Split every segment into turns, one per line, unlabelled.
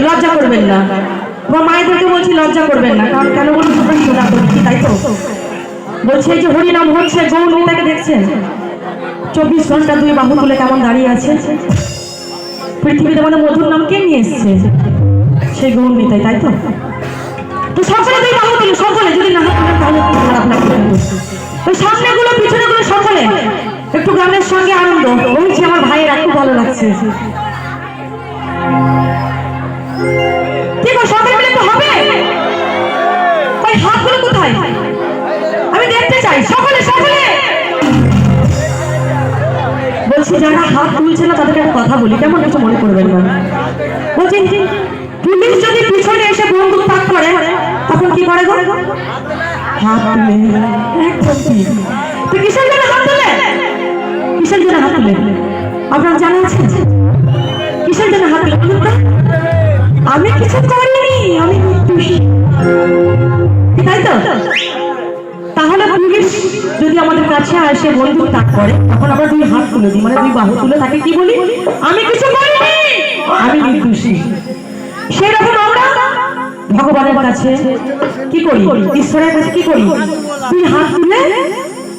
লজ্জা করবেন না, বা মায়েদেরকে বলছি লজ্জা করবেন না, কারণ কেন বলুন সবাই সোজা করছি, তাই তো বলছে এই যে হরিনাম হচ্ছে, গৌরীটাকে দেখছেন 24 ঘন্টা দুই বাহু তুলে কেমন দাঁড়িয়ে আছে। পৃথিবীতে মানে মধুর নাম কে নিয়ে এসছে? সেই গৌরীটাই, তাই তো। তো সকলে দুই বাহু তুলে, সকলে যদি না হাত তাহলে খারাপ লাগবে। ওই সামনেগুলো পিছনেগুলো সকলে একটু গানের সঙ্গে আনন্দ বলছি, আমার ভাইয়ের একটু ভালো লাগছে। হাতগুলো কোথায় আমি দেখতে চাই, সকলে সকলে বলছি যারা হাত তুলছে না তাদেরকে একটা কথা বলি, কেমন কিছু মনে করবেন না। বলছি পুলিশ যদি পিছনে এসে বন্দুক তাক করে তখন কি করে? হাত তুলে। একদম ঠিক। তো কিসের জন্য হাত তুলে? কিসের জন্য হাত তুলে আপনার জানা আছে? কিসের জন্য হাত তুলে বলুন তো? আমি কিছু করিনি, আমি তাই তো। তাহলে পুলিশ যদি আমাদের কাছে আসে বন্দুক তাক করে তখন আমরা দুই হাত তুলে দিই, মানে দুই বাহু তুলে তাকে কি বলি? আমি কিছু করিনি, আমি নির্দোষী। সেরকম আমরা ভগবানের কাছে কি করি? ঈশ্বরের কাছে কি করি? দুই হাত তুলে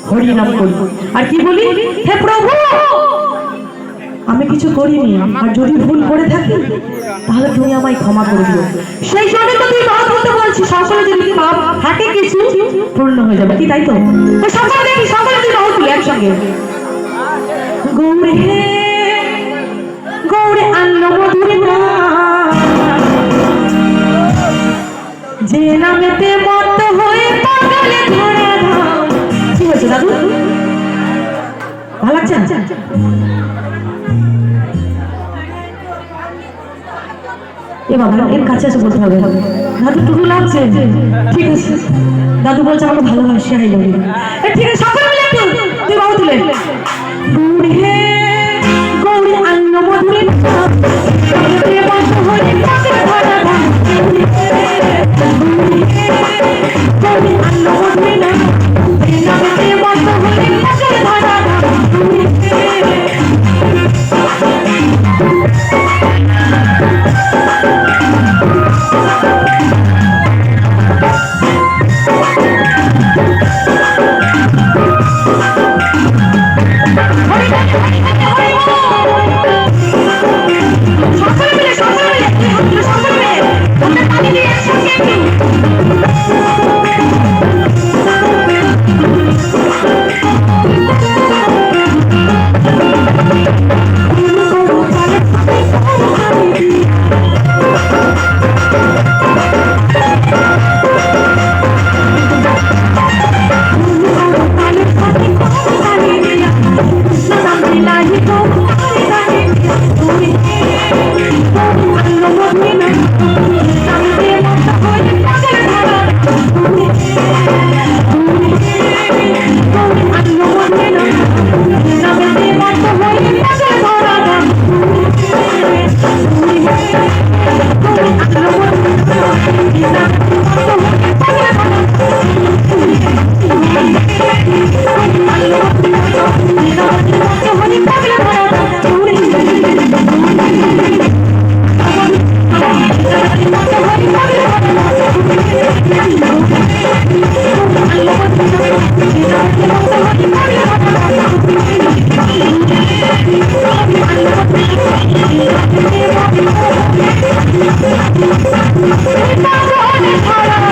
হরি নাম করি আর কি বলি? হে প্রভু, আমি কিছু করিনি, আর যদি ভুল করে থাকি তাহলে তুমি আমায় ক্ষমা করে দিও। সেই জন্য তো তুই বাদ করতে বলছি, সকলে যদি পাপ থাকে কিছু পূর্ণ হয়ে যাবে, কি তাই তো? সকলে দেখি, সকলে তুই বাহু তুলি একসঙ্গে। গৌরে হে গৌরে আন্ন মধুর যে নামেতে মত হয়ে পাগলে ধরা ধাম। কি হয়েছে দাদু? ভালো লাগছে না? এ বাবা এর কাছে এসে বলতে হবে, দাদু টুকু লাগছে, ঠিক আছে দাদু বলছে আমাকে ভালোবাসি, আই লাভ ইউ। ঠিক আছে সকলে মিলে একটু তুই বাবু তুলে গৌরী হে গৌরী অন্ন মধুরী
Thank you.